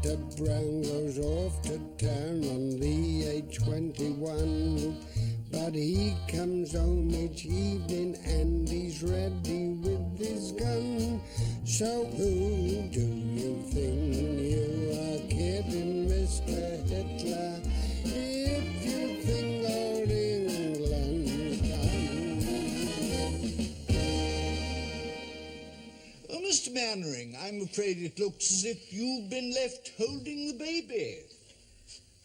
Mr. Brown goes off to town on the A21. But he comes home each evening and he's ready with his gun. So who do you think you are kidding, Mr. Hitler, if you think old England's done? Well, Mr. Mannering, I'm afraid it looks as if you've been left holding the baby.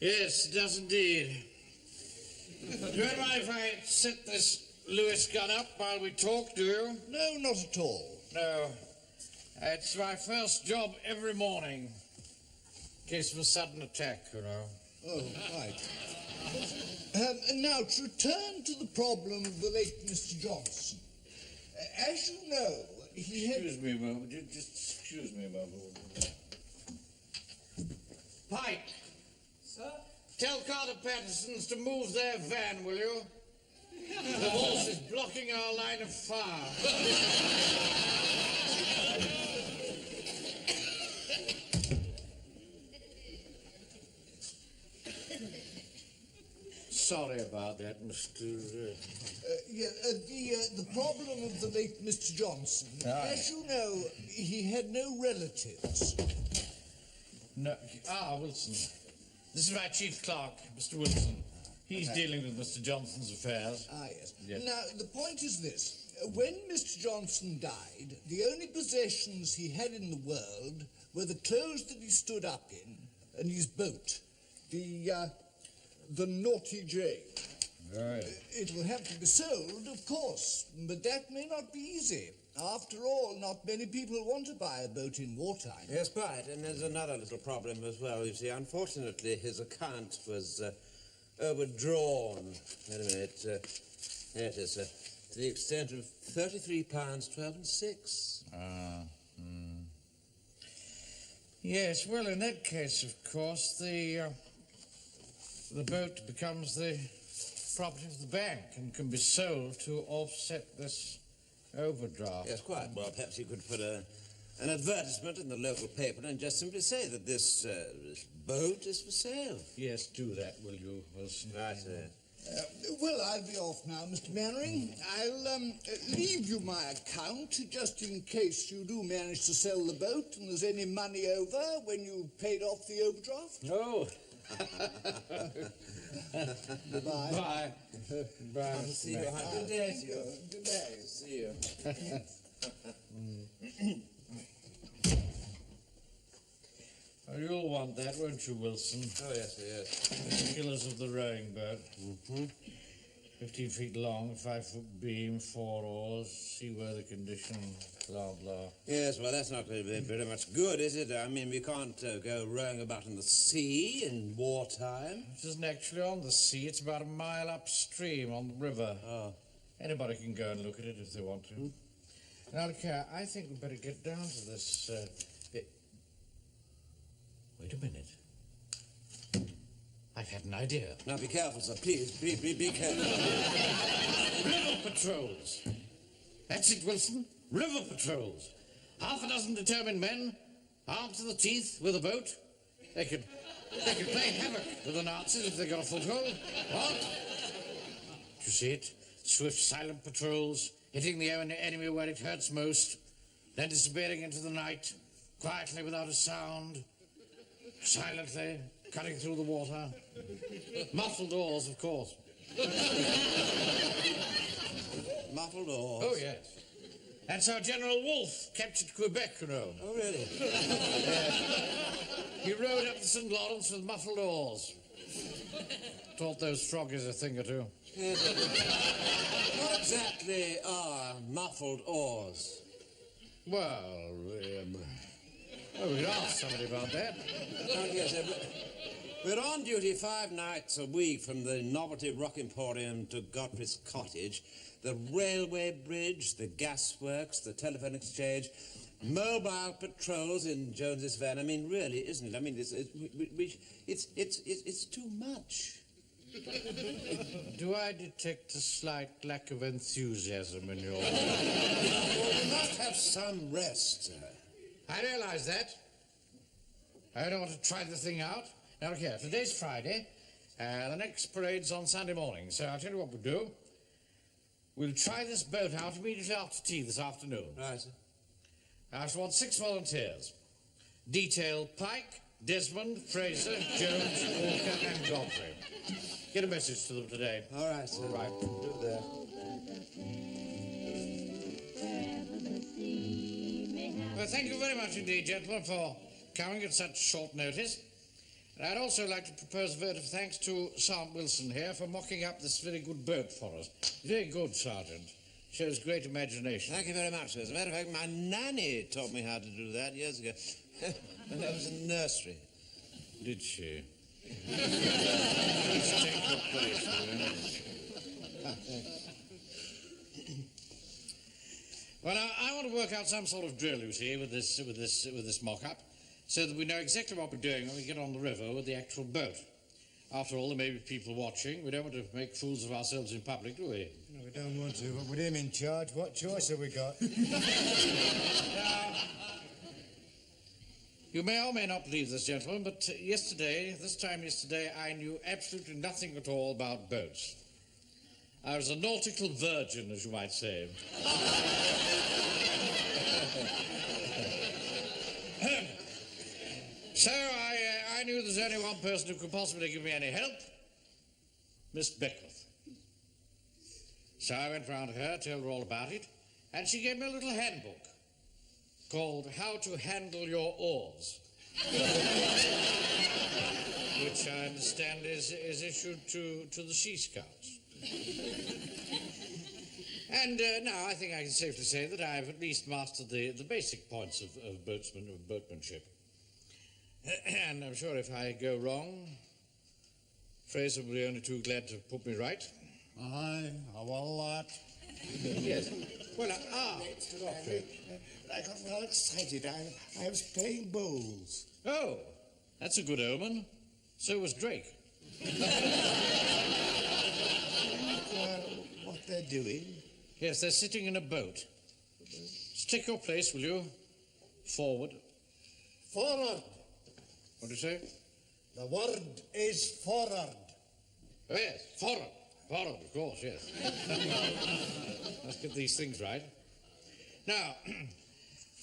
Yes, it does indeed. Do you mind if I set this Lewis gun up while we talk, do you? No, not at all. No. It's my first job every morning. In case of a sudden attack, you know. Oh, right. Now, to return to the problem of the late Mr. Johnson. As you know, he had... Excuse me a moment. Just excuse me a moment. Pike. Sir? Tell Carter Patterson's to move their van, will you? The horse is blocking our line of fire. Sorry about that, Mr. The problem of the late Mr. Johnson. Aye. As you know, he had no relatives. No. Wilson. This is my chief clerk, Mr. Wilson. He's dealing with Mr. Johnson's affairs. Ah, yes. Yes. Now, the point is this. When Mr. Johnson died, the only possessions he had in the world were the clothes that he stood up in and his boat, the Naughty Jane. Right. It will have to be sold, of course, but that may not be easy. After all, not many people want to buy a boat in wartime. Yes, quite. And there's another little problem as well. You see, unfortunately, his account was overdrawn. Wait a minute. There it is. To the extent of £33.12 6. Yes, well, in that case, of course, the boat becomes the property of the bank and can be sold to offset this overdraft. Yes, quite. Well, perhaps you could put an advertisement in the local paper and just simply say that this boat is for sale. Yes, do that, will you, Wilson? Right, sir. Well, I'll be off now, Mr. Mannering. I'll leave you my account just in case you do manage to sell the boat and there's any money over when you've paid off the overdraft. Oh. Goodbye. Bye. Bye. I'll see you. Good day to you. Good day. See you. Oh, you'll want that, won't you, Wilson? Oh, yes, yes. Particulars of the rowing boat. 15 feet long, 5-foot beam, 4 oars, seaworthy condition, blah, blah. Yes, well, that's not going to be very much good, is it? I mean, we can't go rowing about in the sea in wartime. It isn't actually on the sea. It's about a mile upstream on the river. Oh. Anybody can go and look at it if they want to. Now, look here, I think we'd better get down to this bit. Wait a minute. I've had an idea. Now, be careful, sir. Please, be careful. River patrols. That's it, Wilson. River patrols. Half a dozen determined men, armed to the teeth with a boat. They could play havoc with the Nazis if they got a foothold. What? You see it? Swift, silent patrols, hitting the enemy where it hurts most, then disappearing into the night, quietly without a sound, silently, cutting through the water. Muffled oars, of course. Muffled oars? Oh, yes. That's how General Wolfe captured Quebec, you know. Oh, really? He rowed up the St. Lawrence with muffled oars. Taught those froggies a thing or two. What exactly are muffled oars? Well, we could ask somebody about that. Oh, yes, we're on duty 5 nights a week from the Novelty Rock Emporium to Godfrey's Cottage. The railway bridge, the gasworks, the telephone exchange, mobile patrols in Jones's van. I mean, really, isn't it? I mean, it's too much. Do I detect a slight lack of enthusiasm in your... Well, we must have some rest, sir. I realize that. I don't want to try the thing out. Now, look here, today's Friday, the next parade's on Sunday morning, so I'll tell you what we'll do. We'll try this boat out immediately after tea this afternoon. Right, sir. I shall want 6 volunteers. Detail Pike, Desmond, Fraser, Jones, Walker, and Godfrey. Get a message to them today. All right, sir. All right. Do that. Well, thank you very much indeed, gentlemen, for coming at such short notice. And I'd also like to propose a vote of thanks to Sergeant Wilson here for mocking up this very good boat for us. Very good, Sergeant. Shows great imagination. Thank you very much, sir. As a matter of fact, my nanny taught me how to do that years ago when I was in nursery. Did she? Please take your place, will you? Well, I want to work out some sort of drill, you see, with this mock-up, so that we know exactly what we're doing when we get on the river with the actual boat. After all, there may be people watching. We don't want to make fools of ourselves in public, do we? No, we don't want to, but with him in charge, what choice have we got? Now, you may or may not believe this, gentlemen, but this time yesterday, I knew absolutely nothing at all about boats. I was a nautical virgin, as you might say. So I knew there's only one person who could possibly give me any help, Miss Beckwith. So I went round to her, told her all about it, and she gave me a little handbook called How to Handle Your Oars, which I understand is issued to the Sea Scouts. And now I think I can safely say that I've at least mastered the basic points of boatmanship. And I'm sure if I go wrong, Fraser will be only too glad to put me right. Aye, I will that. Yes. Well, Godfrey. I got well excited. I was playing bowls. Oh, that's a good omen. So was Drake. What they're doing? Yes, they're sitting in a boat. Just take your place, will you? Forward. Forward. What do you say? The word is forward. Oh, yes, forward. Forward, of course, yes. Let's get these things right. Now,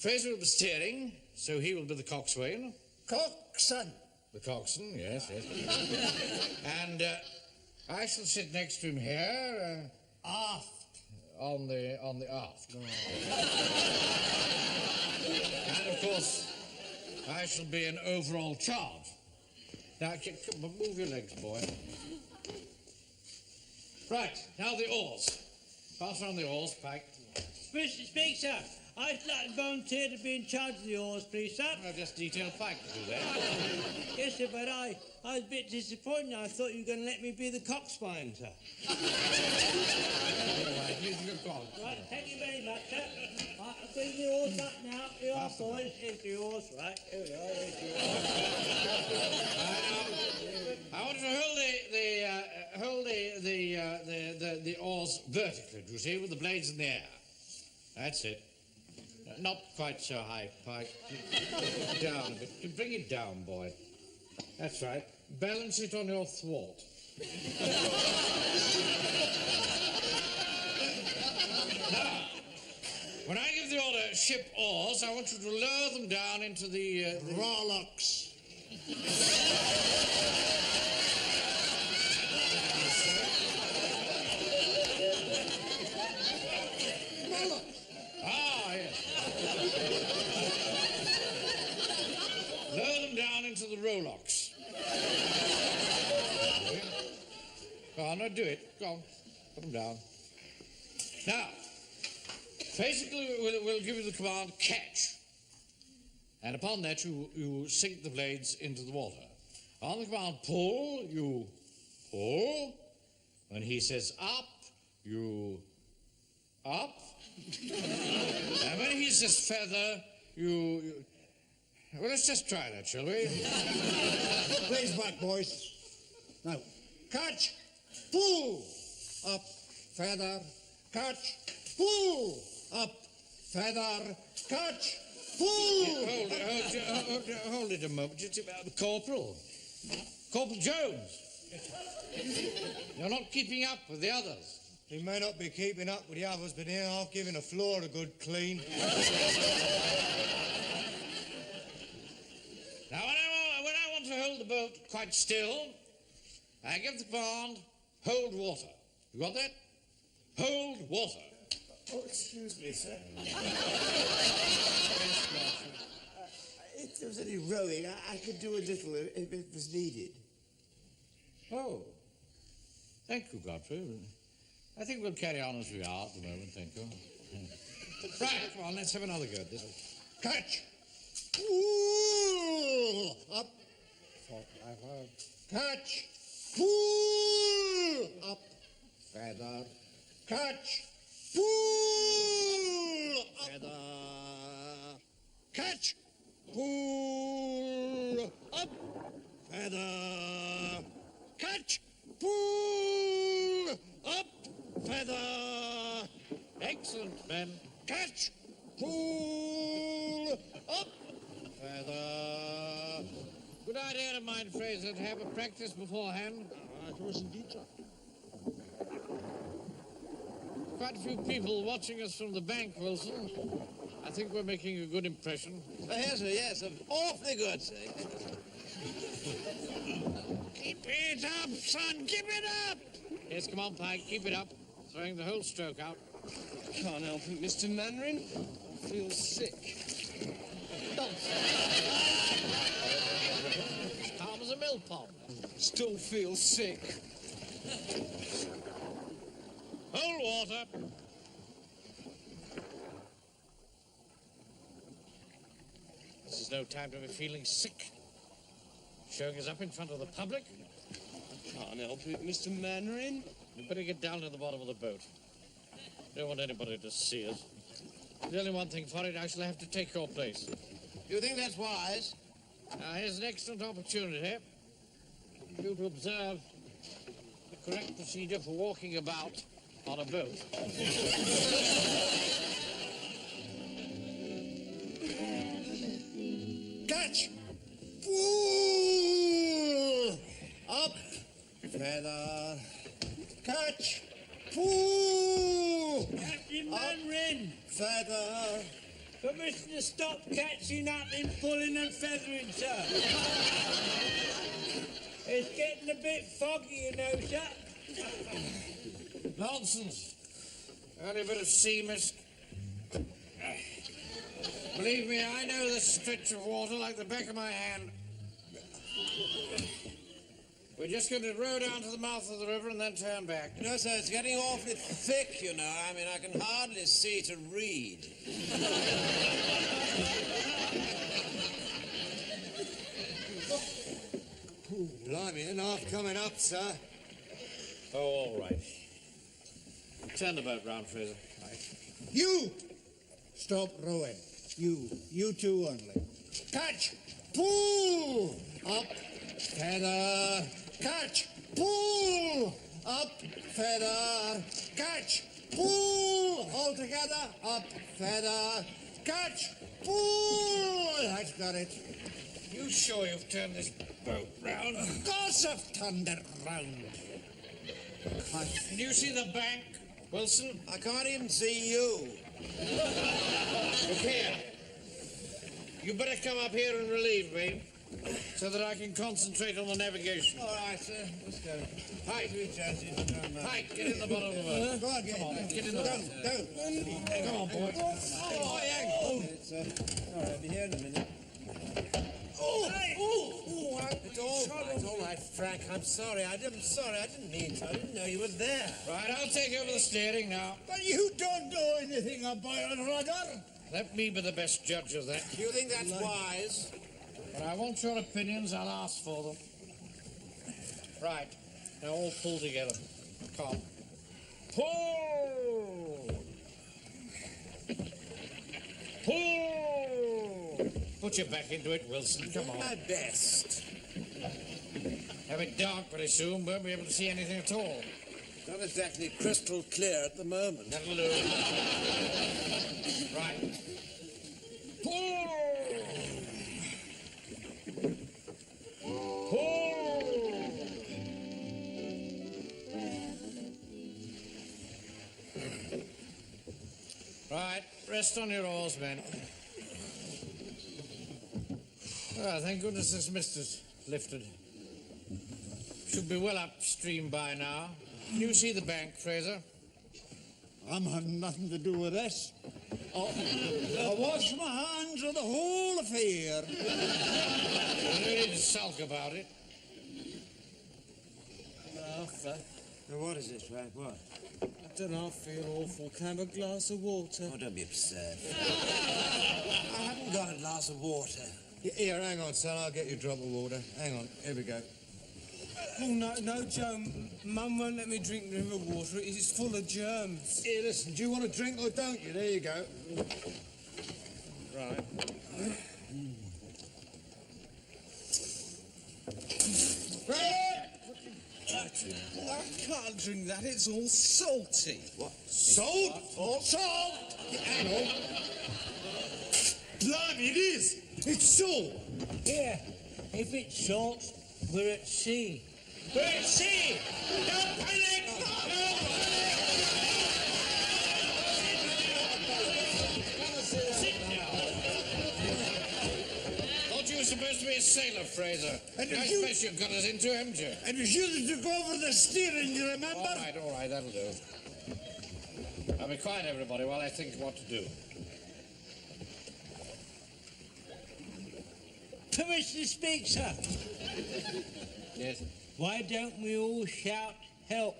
Fraser will be steering, so he will be the coxswain. Coxswain. The coxswain, yes. And I shall sit next to him here. Aft. On the aft. And, of course, I shall be in overall charge. Now, move your legs, boy. Right, now the oars. Pass round the oars, Pike. Mr. Speaker, I'd like to volunteer to be in charge of the oars, please, sir. I'll just detail Pike to do that. Yes, sir, but I was a bit disappointed. I thought you were going to let me be the coxswain, sir. All right, here's your call. Right, thank you very much, sir. Right, I'll bring the oars up now. Here are, boys. Here's the oars, right. Here we are, here's the oars. I want you to hold the oars vertically, do you see, with the blades in the air. That's it. Not quite so high, Pike. Down a bit. Bring it down, boy. That's right. Balance it on your thwart. Now, when I give the order ship oars, I want you to lower them down into the Rowlocks. Ah, yes. Lower them down into the rowlocks. Go on, now do it. Go on. Put them down. Now, basically, we'll give you the command, catch. And upon that, you sink the blades into the water. On the command, pull, you pull. When he says up, you up. And when he says feather, you... Well, let's just try that, shall we? Please back, boys. Now, catch, pull, up, feather, catch, pull, up, feather, catch, Hold it a moment. Just, Corporal Jones. You're not keeping up with the others. He may not be keeping up with the others, but here I've given the floor a good clean. Now, when I want to hold the boat quite still, I give the command, hold water. You got that? Hold water. Oh, excuse me, sir. If there was any rowing, I could do a little if it was needed. Oh. Thank you, Godfrey. I think we'll carry on as we are at the moment, thank you. Right, come on, let's have another go at this. Catch! Pull! Up. Catch! Pull! Up. Feather. Catch! Pull! Up. Feather. Catch! Pull! Up. Feather. Catch! Pull! Up. Feather. Excellent, men. Catch! Pull! Up. Feather. Good idea of mine, Fraser, to have a practice beforehand. It was indeed, sir. Quite a few people watching us from the bank, Wilson. I think we're making a good impression. Yes, sir, yes, awfully good, sir. Keep it up, son, keep it up! Yes, come on, Pike, keep it up. Throwing the whole stroke out. Can't help it, Mr. Mannering. I feel sick. Calm as a mill pond. Still feel sick. Hold water. This is no time to be feeling sick. Showing us up in front of the public. Can't help it, Mr. Mannering. We better get down to the bottom of the boat. Don't want anybody to see us. There's only one thing for it. I shall have to take your place. Do you think that's wise? Now, here's an excellent opportunity for you to observe the correct procedure for walking about on a boat. Catch! Pull! Up! Feather! Catch! Pull! Captain Manrin, Feather! permission to stop catching up in pulling and feathering, sir. It's getting a bit foggy, you know, sir. Nonsense. Only a bit of sea mist. Believe me, I know this stretch of water like the back of my hand. We're just going to row down to the mouth of the river and then turn back. You know, sir, it's getting awfully thick, you know. I mean, I can hardly see to read. Blimey, enough coming up, sir. Oh, all right. Turn the boat round, Fraser. You! Stop rowing. You two only. Catch! Pull! Up! Feather! Catch! Pull! Up! Feather! Catch! Pull! All together! Up! Feather! Catch! Pull! That's got it. You sure you've turned this boat round? Of course I've turned it round. Can you see the bank, Wilson? I can't even see you. Look here. You better come up here and relieve me so that I can concentrate on the navigation. All right, sir. Let's go. Pike, Pike, Pike, get in the bottom of the boat. Go on, get in. Get in the boat. Don't. Come on, boy. Oh, yeah. It's, all right, I'll be here in a minute. It's all right, Frank. I'm sorry. I didn't mean to. I didn't know you were there. Right, I'll take over the steering now. But you don't know anything about a rudder. Let me be the best judge of that. Do you think that's wise? But I want your opinions. I'll ask for them. Right. Now all pull together. Come on. Pull! Pull! Put your back into it, Wilson. Come on. My best. Have it dark very soon. Won't be able to see anything at all. Not exactly crystal clear at the moment. That'll do. Right. Right, rest on your oars, men. Well, thank goodness this mist is lifted. Should be well upstream by now. Can you see the bank, Fraser? I'm having nothing to do with this. I wash my hands of the whole affair. You don't need to sulk about it. Arthur, What is it, Frank? What? I don't know, I feel awful. Can I have a glass of water? Oh, don't be absurd. I haven't got a glass of water. Here, hang on, son. I'll get you a drop of water. Hang on. Here we go. Oh, no, Joe. Mum won't let me drink river water. It's full of germs. Here, listen. Do you want a drink or don't you? There you go. Right. I can't drink that. It's all salty. What? Salt? All salt? Hang on. Blimey, it is. It's salt. Yeah, if it's salt, we're at sea. We're at sea! Don't panic! Thought you were supposed to be a sailor, Fraser. And I you- suppose you got us into, haven't you? And it was you that took over the steering, you remember? All right, that'll do. Now be quiet, everybody, while I think what to do. Permission to speak, sir. Yes? Why don't we all shout help?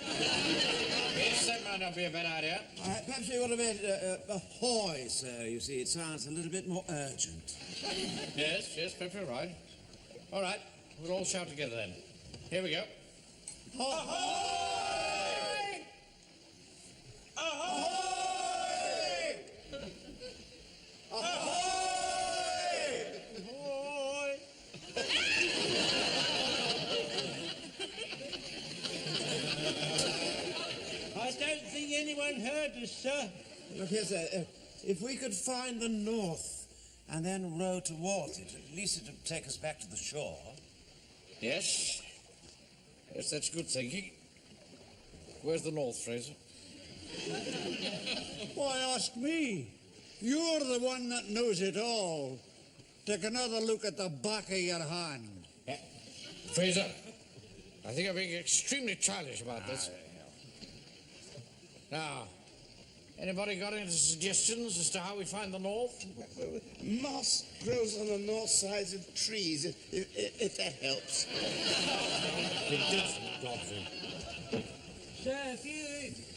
Yes, that might not be a bad idea. Perhaps you would have made ahoy, sir. You see, it sounds a little bit more urgent. Yes, perfectly right. All right, we'll all shout together then. Here we go. Ahoy! Ahoy! Ahoy! I don't think anyone heard us, sir. Look here, sir. If we could find the north and then row towards it, at least it would take us back to the shore. Yes, that's good thinking. Where's the north, Fraser? Why ask me? You're the one that knows it all. Take another look at the back of your hand. Fraser, I think I'm being extremely childish about this. Now, anybody got any suggestions as to how we find the north? Moss grows on the north sides of trees, if that helps. It doesn't, Godfrey. Sir,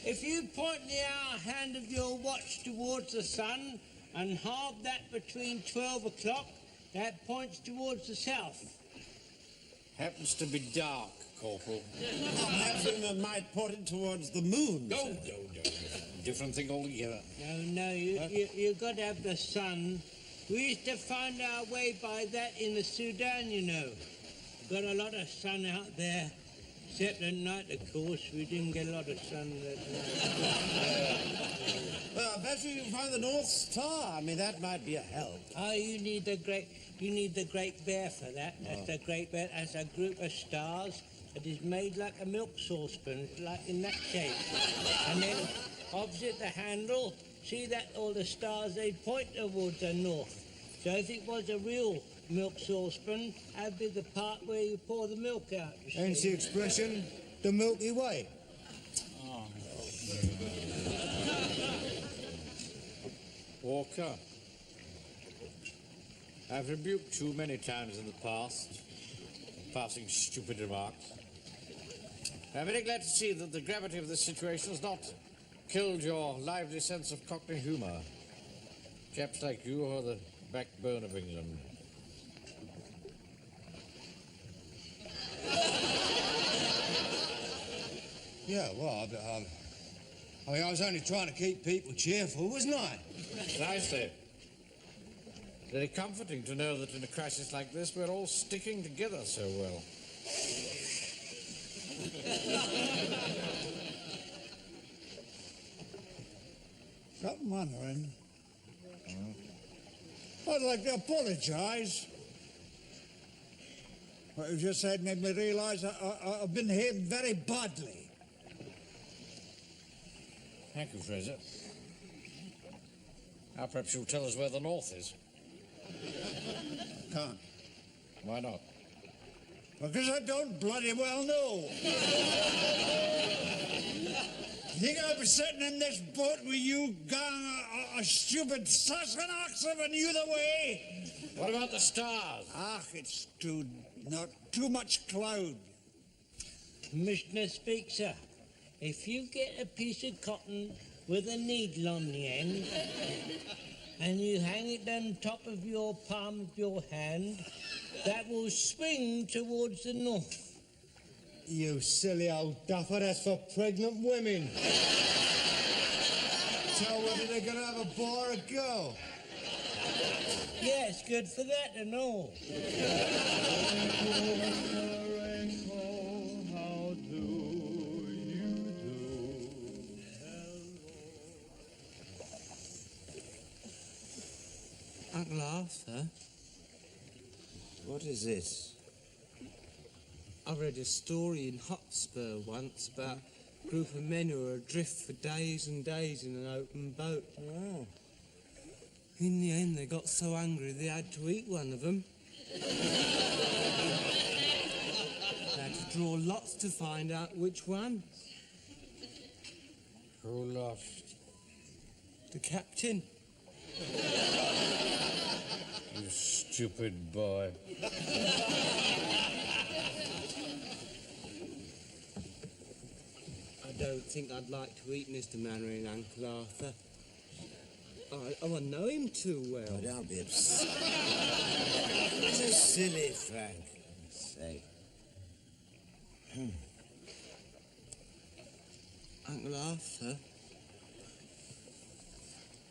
if you point the hour hand of your watch towards the sun and halve that between 12 o'clock, that points towards the south. Happens to be dark, Corporal. Perhaps we might point it towards the moon. No. sir. Different thing altogether. No, you got to have the sun. We used to find our way by that in the Sudan, you know. Got a lot of sun out there. Except at night, of course, we didn't get a lot of sun that night. Well, perhaps we can find the North Star. I mean, that might be a help. Oh, you need the Great Bear for that. That's the Great Bear. That's a group of stars that is made like a milk saucepan, like in that shape. And then opposite the handle, see that all the stars, they point towards the north. So if it was a real milk saucepan, that'd be the part where you pour the milk out. You Hence see. the expression, the Milky Way. Walker, I've rebuked you many times in the past, passing stupid remarks. I'm very glad to see that the gravity of this situation has not killed your lively sense of Cockney humour. Chaps like you are the backbone of England. Yeah, well, I was only trying to keep people cheerful, wasn't I? Nicely. Very comforting to know that in a crisis like this, we're all sticking together so well. Something, Mandarin. I'd like to apologise. What you just said made me realise I've been behaved very badly. Thank you, Fraser. Now perhaps you'll tell us where the north is. Can't. Why not? Because I don't bloody well know. Think I'll be sitting in this boat with you gang a stupid Sassenachs and you the way? What about the stars? It's not too much cloud. Commissioner speaks, sir. If you get a piece of cotton with a needle on the end and you hang it on top of your palm of your hand, that will swing towards the north. You silly old duffer, that's for pregnant women. Tell whether they're going to have a boy or a girl. Yeah, it's good for that and all. Uncle Arthur, What is this? I read a story in Hotspur once about a group of men who were adrift for days and days in an open boat. Oh. In the end, they got so hungry they had to eat one of them. They had to draw lots to find out which one. Who lost? The captain. You stupid boy. I don't think I'd like to eat Mr. Mannering, Uncle Arthur. I know him too well. Oh, don't be upset. So silly, Frank. Say. Uncle Arthur,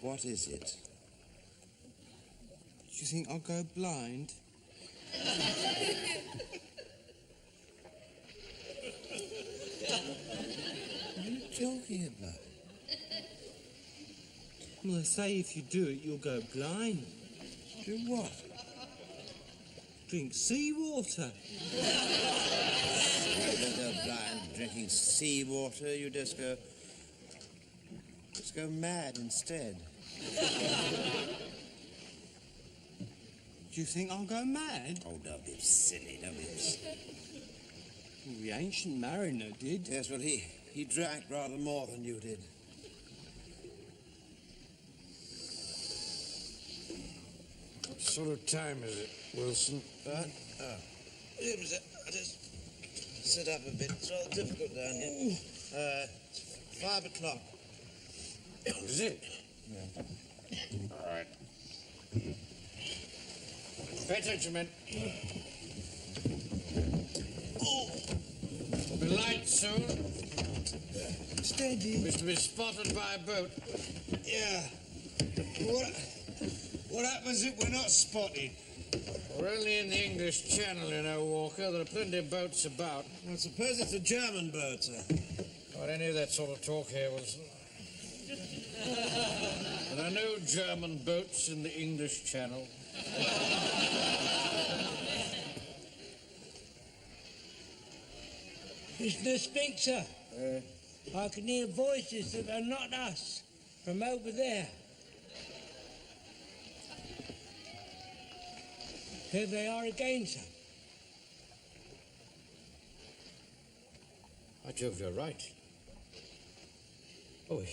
What is it? do you think I'll go blind? What are you talking about? Well, they say if you do it, you'll go blind. Do what? Drink seawater. You don't go blind drinking seawater. You just go mad instead. Do you think I'll go mad? Oh, don't be silly. Don't be silly. Well, the ancient mariner did. Yes, well, he drank rather more than you did. What sort of time is it, Wilson? I just sit up a bit. It's rather difficult down here. It's 5 o'clock. Is it? Yeah. All right. Pay attention, men. It'll be light soon. Steady. We're to be spotted by a boat. Yeah. What happens if we're not spotted? We're only in the English Channel, you know, Walker. There are plenty of boats about. I suppose it's a German boat, sir. Not any of that sort of talk here, Wilson. There are no German boats in the English Channel. Mr. Speak, sir. I can hear voices that are not us from over there. Here they are again, sir. By Jove, you're right. Oh, we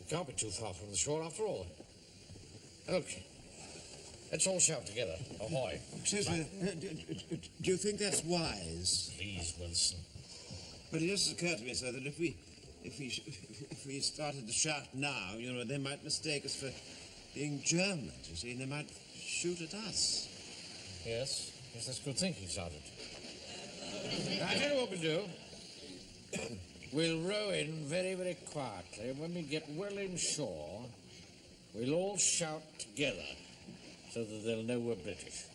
can't be too far from the shore after all. Look, let's all shout together. Ahoy. Excuse me, do you think that's wise? Please, Wilson. But it just occurred to me, sir, that if we started to shout now, you know, they might mistake us for being Germans, you see, and they might shoot at us. Yes, that's good thinking, Sergeant. Now, I tell you what we'll do. We'll row in very, very quietly. When we get well inshore, we'll all shout together so that they'll know we're British.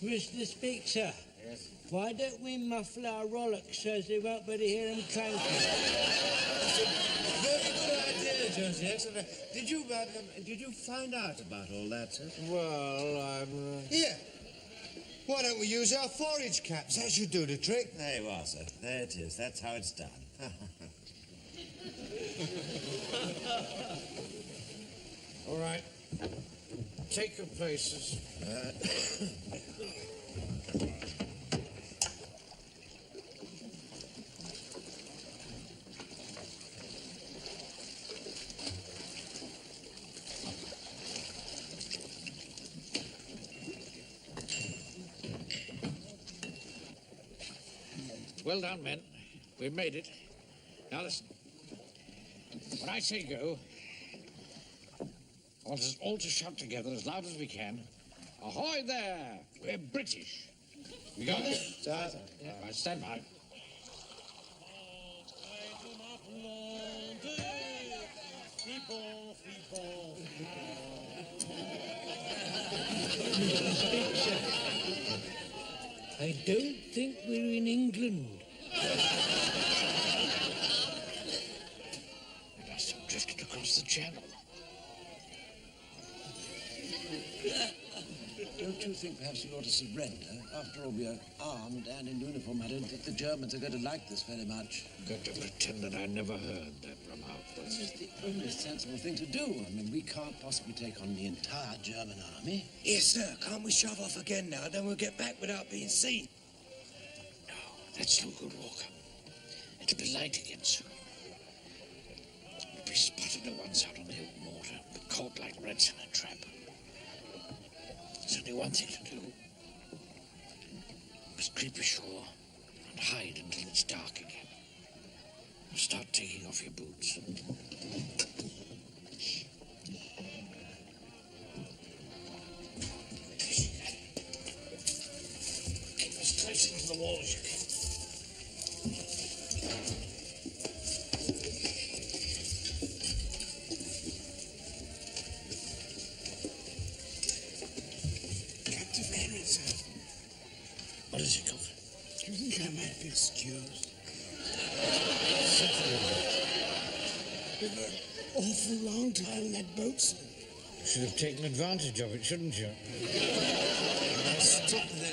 Mr. Speak, sir. Yes? Why don't we muffle our rollicks so as they won't be able to hear them clanking? Very good idea, Joseph. Did you find out about all that, sir? Well, I'm... Here. Why don't we use our forage caps? That should do the trick. There you are, sir. There it is. That's how it's done. All right. Take your places. Well done, men. We've made it. Now listen. When I say go, I want us all to shout together as loud as we can. Ahoy there! We're British. We got it? Sir. Yeah. Right, stand by. I don't think we're in England. We must have drifted across the channel. Don't you think perhaps you ought to surrender? After all, we are armed and in uniform. I don't think the Germans are going to like this very much. Got to pretend that I never heard that from It's outwards. just the only sensible thing to do. I mean, we can't possibly take on the entire German army. Yes, sir. Can't we shove off again now? Then we'll get back without being seen. No, that's no good, Walker. It'll be light again soon. We'll be spotted at once out on the open water, but caught like rats in a trap. There's only one thing to do. We must creep ashore and hide until it's dark again. We'll start taking off your boots. Keep as close into the wall as you can. Captain Henry, sir. What is it, Coffin? Do you think I might be excused? Been an awful long time in that boat, sir. You should have taken advantage of it, shouldn't you?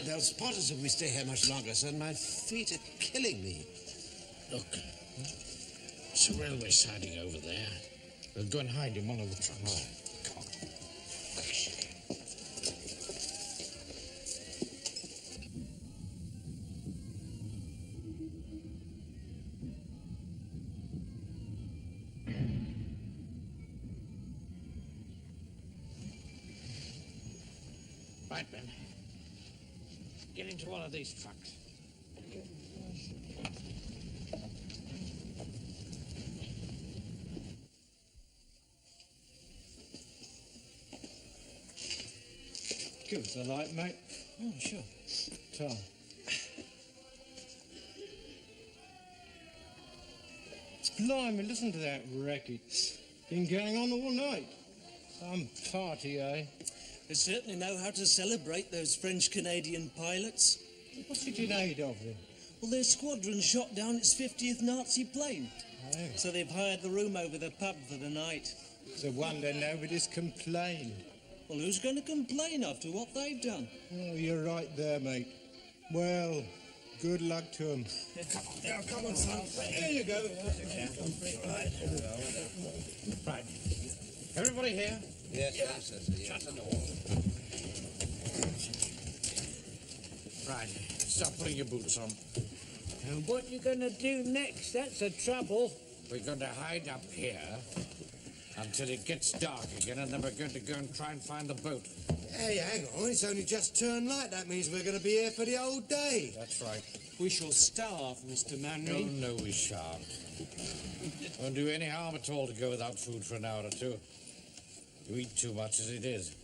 They'll spot us if we stay here much longer, sir. My feet are killing me. Look, it's a railway siding over there. We'll go and hide in one of the trucks. Come on. Quick as you can. Right, Ben. Get into one of these trucks. Give us a light, mate. Oh, sure. Tom. Blimey, listen to that racket. Been going on all night. Some party, eh? They certainly know how to celebrate those French-Canadian pilots. What did you need of them? Well, their squadron shot down its 50th Nazi plane. Oh. So they've hired the room over the pub for the night. It's a wonder nobody's complained. Well, who's going to complain after what they've done? Oh, you're right there, mate. Well, good luck to them. Now, come on, son. Here you go. Right. Everybody here? Yes, yes, yes. Shut the door. Right. Start putting your boots on. And what you going to do next? That's the trouble. We're going to hide up here until it gets dark again, and then we're going to go and try and find the boat. Hey, hang on. It's only just turned light. That means we're going to be here for the whole day. That's right. We shall starve, Mr. Manry. Oh, no, we shan't. Won't do any harm at all to go without food for an hour or two. You eat too much as it is.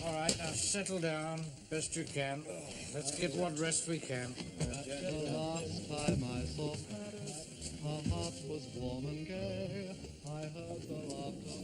All right, now settle down best you can. Let's get what rest we can. The last time I saw Paris, her heart was warm and gay. I heard the laughter.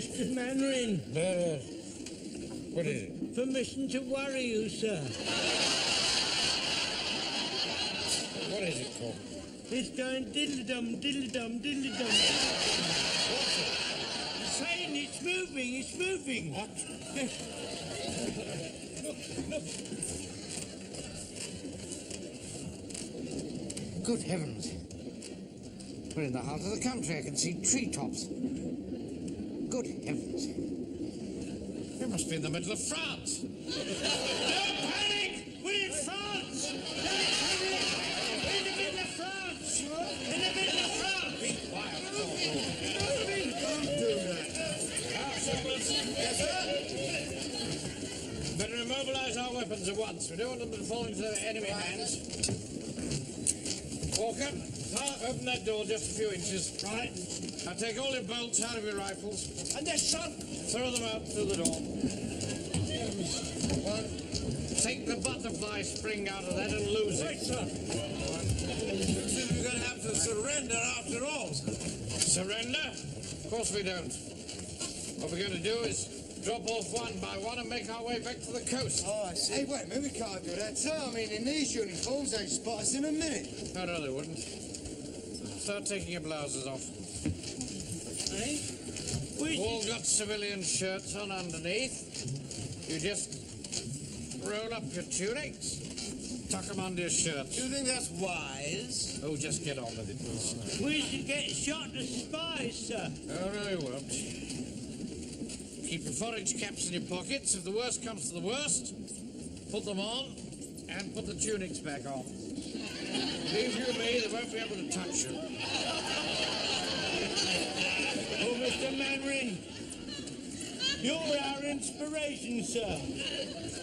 Mr. Mainwaring. What is it? Permission to worry you, sir. What is it called? It's going diddly-dum, diddly-dum, diddly-dum. What's it? It's saying it's moving. What? Look. Good heavens. We're in the heart of the country. I can see treetops. Good heavens. We must be in the middle of France. Don't panic! We're in France! Don't panic! We're in the middle of France! In the middle of France! Be quiet. Don't do that. Yes, sir? Better immobilize our weapons at once. We don't want them to fall into enemy hands. Walker, open that door just a few inches. Right. Now take all your bolts out of your rifles. And then, son, throw them out through the door. Take the butterfly spring out of that and lose it. Right, sir. We're going to have to surrender after all. Surrender? Of course we don't. What we're going to do is drop off one by one and make our way back to the coast. Oh, I see. Hey, wait a minute, we can't do that, sir. I mean, in these uniforms, they'd spot us in a minute. No, they wouldn't. Start taking your blouses off. Eh? We've all got civilian shirts on underneath. You just roll up your tunics, tuck them under your shirts. Do you think that's wise? Oh, just get on with it. We should get shot as spies, sir. Oh, no, you won't. Keep your forage caps in your pockets. If the worst comes to the worst, put them on and put the tunics back on. Leave you and me, they won't be able to touch you. Oh, Mr. Mainwaring, you're our inspiration, sir.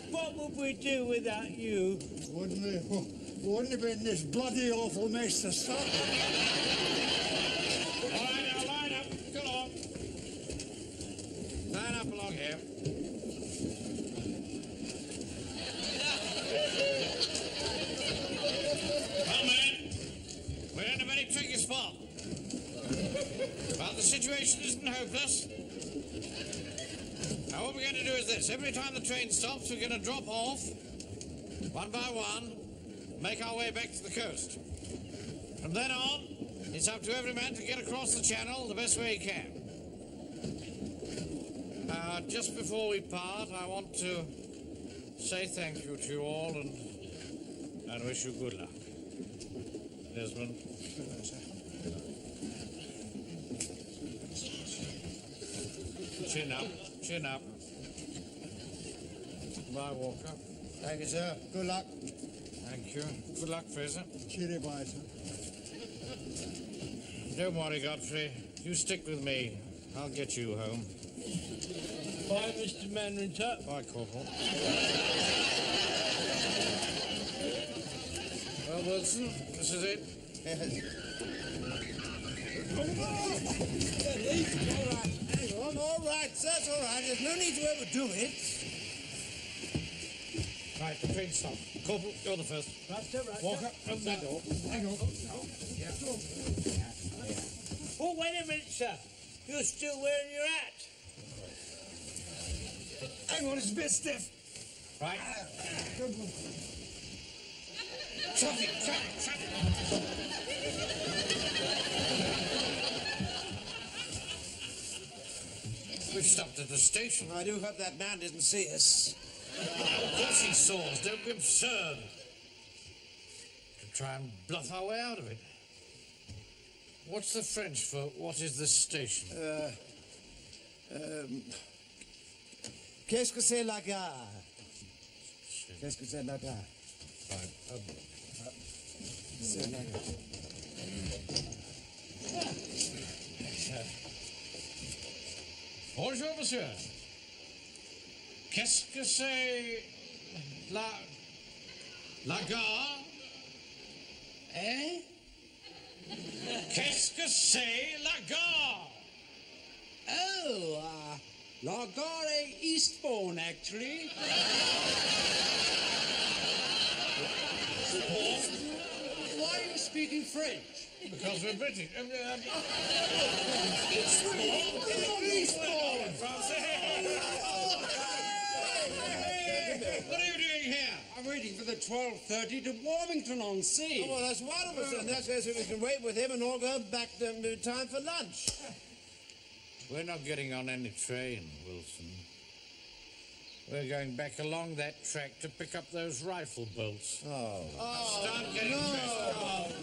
What would we do without you? Wouldn't have been this bloody awful mess to start with. All right, now line up. Come on. Line up along here. Well, men, we're in a very tricky spot. But the situation isn't hopeless. Now, what we're going to do is this. Every time the train stops, we're going to drop off, one by one, make our way back to the coast. From then on, it's up to every man to get across the channel the best way he can. Just before we part, I want to say thank you to you all and wish you good luck. Desmond. Chin up, chin up. Bye, Walker. Thank you, sir. Good luck. Thank you. Good luck, Fraser. Cheery bye, sir. Don't worry, Godfrey. You stick with me. I'll get you home. Bye, Mr. Mainwaring, sir. Bye, Corporal. Well, Wilson, this is it. All right, sir, it's all right. There's no need to overdo it. Right, the train stopped. Corporal, you're the first. Right, sir, right, Walker, open that door. Hang on. Oh, wait a minute, sir. You're still wearing your hat. Hang on, it's a bit stiff. Right. Shut it. We've stopped at the station. I do hope that man didn't see us. Of course he saw us. Don't be absurd. To try and bluff our way out of it. What's the French for what is this station? Qu'est-ce que c'est la gare? Qu'est-ce que c'est la gare? C'est la gare. Bonjour, monsieur. Qu'est-ce que c'est la gare? Eh? Qu'est-ce que c'est la gare? Oh, La Gare Eastbourne, actually. Why are you speaking French? Because we're British. What are you doing here? I'm waiting for the 12:30 to Warmington-on-Sea. Oh, well, that's wonderful, sir. In that case, we can wait with him and all go back to time for lunch. We're not getting on any train, Wilson. We're going back along that track to pick up those rifle bolts. Oh. Start getting dressed.